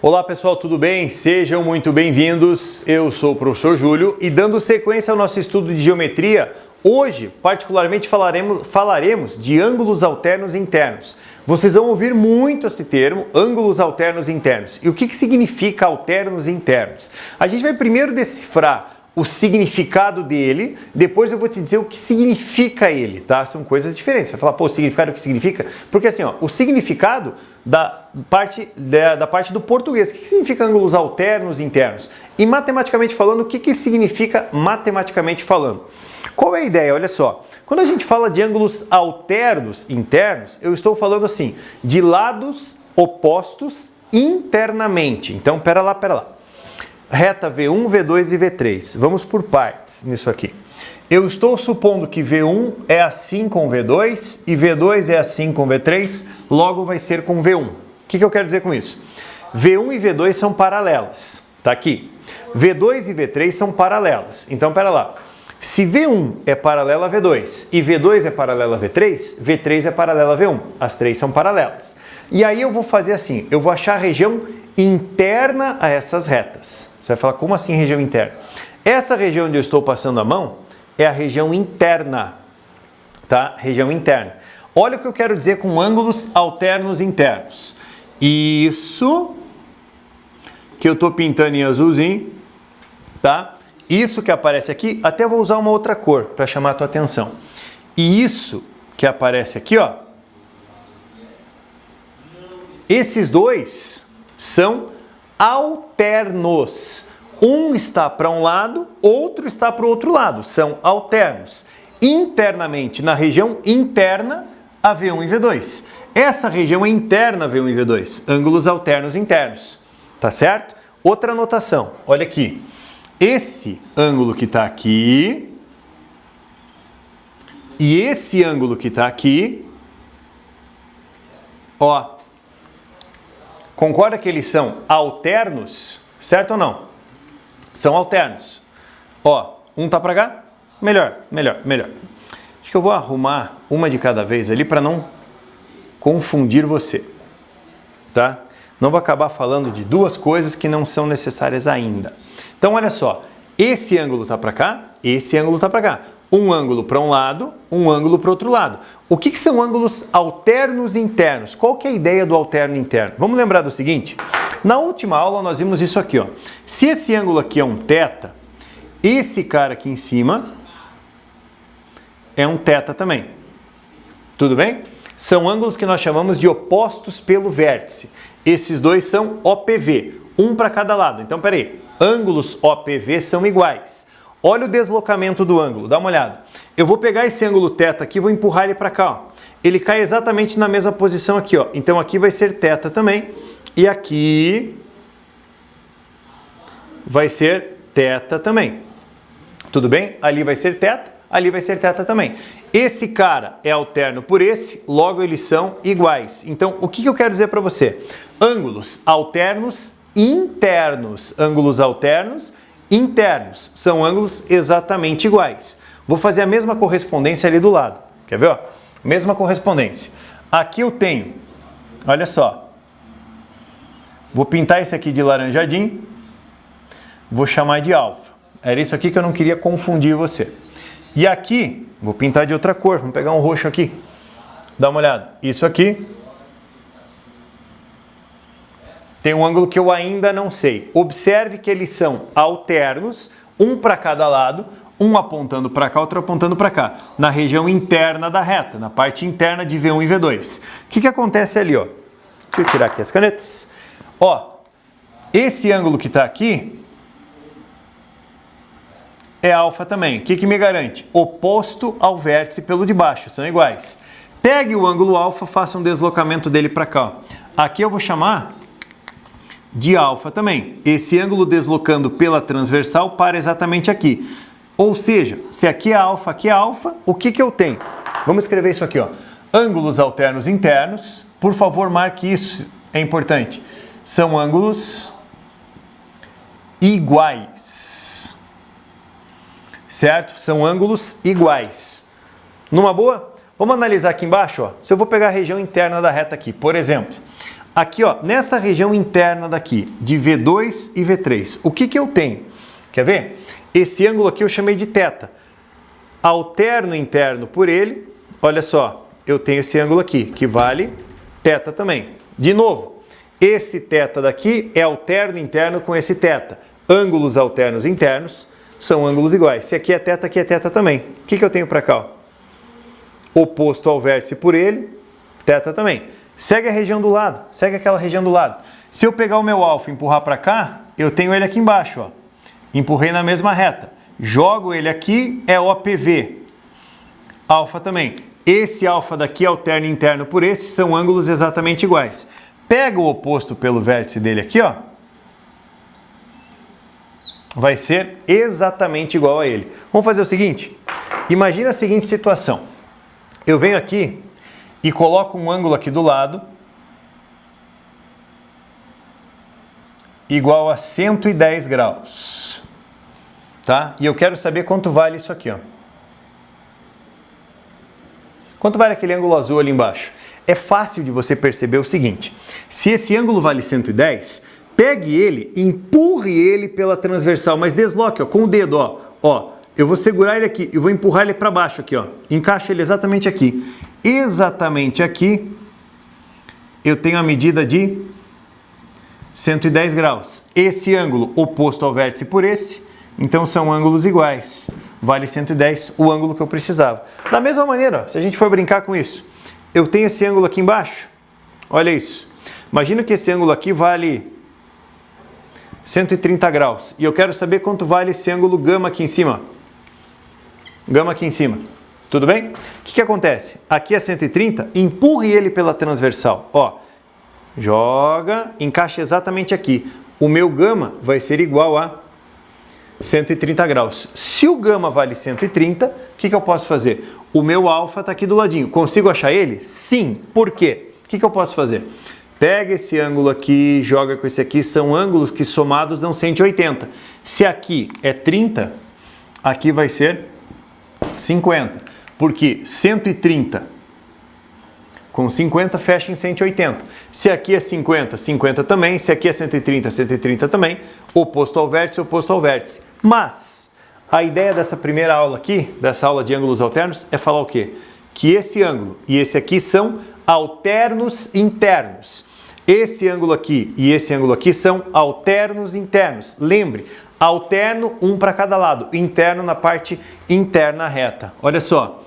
Olá pessoal, tudo bem? Sejam muito bem-vindos. Eu sou o professor Júlio e dando sequência ao nosso estudo de geometria, hoje particularmente falaremos de ângulos alternos internos. Vocês vão ouvir muito esse termo, ângulos alternos internos. E o que significa alternos internos? A gente vai primeiro decifrar o significado dele, depois eu vou te dizer o que significa ele, tá? São coisas diferentes. Você vai falar, pô, o significado, o que significa? Porque assim, ó, o significado da parte do português. O que significa ângulos alternos internos? E matematicamente falando, o que significa matematicamente falando? Qual é a ideia? Olha só, quando a gente fala de ângulos alternos internos, eu estou falando assim, de lados opostos internamente. Então, pera lá. Reta V1, V2 e V3. Vamos por partes nisso aqui. Eu estou supondo que V1 é assim com V2 e V2 é assim com V3, logo vai ser com V1. O que eu quero dizer com isso? V1 e V2 são paralelas, tá aqui. V2 e V3 são paralelas. Então, pera lá. Se V1 é paralela a V2 e V2 é paralela a V3, V3 é paralela a V1. As três são paralelas. E aí eu vou fazer assim, eu vou achar a região interna a essas retas. Você vai falar, como assim região interna? Essa região onde eu estou passando a mão é a região interna, tá? Região interna. Olha o que eu quero dizer com ângulos alternos internos. Isso que eu estou pintando em azulzinho, tá? Isso que aparece aqui, até vou usar uma outra cor para chamar a tua atenção. E isso que aparece aqui, ó. Esses dois são alternos. Um está para um lado, outro está para o outro lado. São alternos. Internamente, na região interna, a V1 e V2. Essa região é interna a V1 e V2. Ângulos alternos internos. Tá certo? Outra anotação. Olha aqui. Esse ângulo que está aqui e esse ângulo que está aqui, ó, concorda que eles são alternos? Certo ou não? São alternos. Ó, um tá pra cá? Melhor. Acho que eu vou arrumar uma de cada vez ali para não confundir você, tá? Não vou acabar falando de duas coisas que não são necessárias ainda. Então, olha só. Esse ângulo tá pra cá, esse ângulo tá pra cá. Um ângulo para um lado, um ângulo para o outro lado. O que são ângulos alternos internos? Qual que é a ideia do alterno interno? Vamos lembrar do seguinte? Na última aula nós vimos isso aqui, ó. Se esse ângulo aqui é um θ, esse cara aqui em cima é um θ também. Tudo bem? São ângulos que nós chamamos de opostos pelo vértice. Esses dois são OPV, um para cada lado. Então, peraí, ângulos OPV são iguais. Olha o deslocamento do ângulo, dá uma olhada. Eu vou pegar esse ângulo θ aqui e vou empurrar ele para cá, ó. Ele cai exatamente na mesma posição aqui, ó. Então aqui vai ser θ também. E aqui vai ser θ também. Tudo bem? Ali vai ser θ, ali vai ser θ também. Esse cara é alterno por esse, logo eles são iguais. Então, o que eu quero dizer para você? Ângulos alternos internos. Ângulos alternos internos. São ângulos exatamente iguais. Vou fazer a mesma correspondência ali do lado. Quer ver? Ó? Mesma correspondência. Aqui eu tenho, olha só. Vou pintar esse aqui de laranjadinho. Vou chamar de alfa. Era isso aqui que eu não queria confundir você. E aqui, vou pintar de outra cor. Vamos pegar um roxo aqui. Dá uma olhada. Isso aqui tem um ângulo que eu ainda não sei. Observe que eles são alternos, um para cada lado, um apontando para cá, outro apontando para cá, na região interna da reta, na parte interna de V1 e V2. O que acontece ali, ó? Deixa eu tirar aqui as canetas. Ó, esse ângulo que está aqui é alfa também. O que me garante? Oposto ao vértice pelo de baixo, são iguais. Pegue o ângulo alfa, faça um deslocamento dele para cá, ó. Aqui eu vou chamar de alfa também. Esse ângulo deslocando pela transversal para exatamente aqui. Ou seja, se aqui é alfa, o que eu tenho? Vamos escrever isso aqui, ó. Ângulos alternos internos. Por favor, marque isso, é importante. São ângulos iguais. Certo? São ângulos iguais. Numa boa? Vamos analisar aqui embaixo, ó. Se eu vou pegar a região interna da reta aqui, por exemplo, aqui ó, nessa região interna daqui, de V2 e V3, o que eu tenho? Quer ver? Esse ângulo aqui eu chamei de θ. Alterno interno por ele, olha só, eu tenho esse ângulo aqui, que vale θ também. De novo, esse θ daqui é alterno interno com esse θ. Ângulos alternos internos são ângulos iguais. Se aqui é θ, aqui é θ também. O que eu tenho para cá? Ó? Oposto ao vértice por ele, θ também. Segue a região do lado, segue aquela região do lado. Se eu pegar o meu alfa e empurrar para cá, eu tenho ele aqui embaixo, ó. Empurrei na mesma reta. Jogo ele aqui, é OPV. Alfa também. Esse alfa daqui, alterno interno por esse, são ângulos exatamente iguais. Pega o oposto pelo vértice dele aqui, ó. Vai ser exatamente igual a ele. Vamos fazer o seguinte. Imagina a seguinte situação. Eu venho aqui e coloco um ângulo aqui do lado igual a 110 graus. Tá? E eu quero saber quanto vale isso aqui, ó. Quanto vale aquele ângulo azul ali embaixo? É fácil de você perceber o seguinte. Se esse ângulo vale 110, pegue ele, empurre ele pela transversal, mas desloque, ó, com o dedo, ó. Ó, eu vou segurar ele aqui e vou empurrar ele para baixo aqui, ó. Encaixa ele exatamente aqui. Exatamente aqui, eu tenho a medida de 110 graus. Esse ângulo oposto ao vértice por esse, então são ângulos iguais. Vale 110, o ângulo que eu precisava. Da mesma maneira, ó, se a gente for brincar com isso, eu tenho esse ângulo aqui embaixo. Olha isso. Imagina que esse ângulo aqui vale 130 graus. E eu quero saber quanto vale esse ângulo gama aqui em cima. Gama aqui em cima. Tudo bem? O que acontece? Aqui é 130, empurre ele pela transversal. Ó, joga, encaixa exatamente aqui. O meu gama vai ser igual a 130 graus. Se o gama vale 130, o que eu posso fazer? O meu alfa está aqui do ladinho. Consigo achar ele? Sim. Por quê? O que eu posso fazer? Pega esse ângulo aqui, joga com esse aqui. São ângulos que somados dão 180. Se aqui é 30, aqui vai ser 50. Porque 130 com 50 fecha em 180. Se aqui é 50, 50 também. Se aqui é 130, 130 também. Oposto ao vértice, oposto ao vértice. Mas a ideia dessa primeira aula aqui, dessa aula de ângulos alternos, é falar o quê? Que esse ângulo e esse aqui são alternos internos. Esse ângulo aqui e esse ângulo aqui são alternos internos. Lembre, alterno um para cada lado, interno na parte interna reta. Olha só,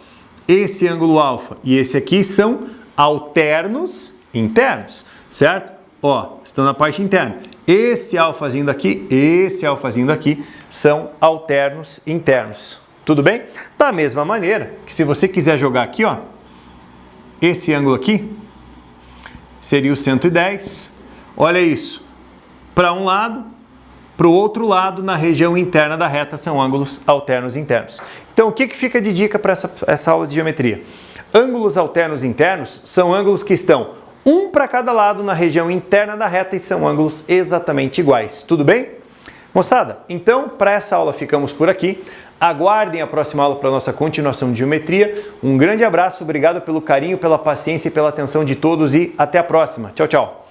esse ângulo alfa e esse aqui são alternos internos, certo? Ó, estão na parte interna. Esse alfazinho daqui, esse alfazinho daqui são alternos internos. Tudo bem? Da mesma maneira que se você quiser jogar aqui, ó, esse ângulo aqui seria o 110. Olha isso. Para um lado, para o outro lado, na região interna da reta, são ângulos alternos internos. Então, o que fica de dica para essa aula de geometria? Ângulos alternos internos são ângulos que estão um para cada lado na região interna da reta e são ângulos exatamente iguais. Tudo bem? Moçada, então, para essa aula ficamos por aqui. Aguardem a próxima aula para a nossa continuação de geometria. Um grande abraço, obrigado pelo carinho, pela paciência e pela atenção de todos e até a próxima. Tchau, tchau!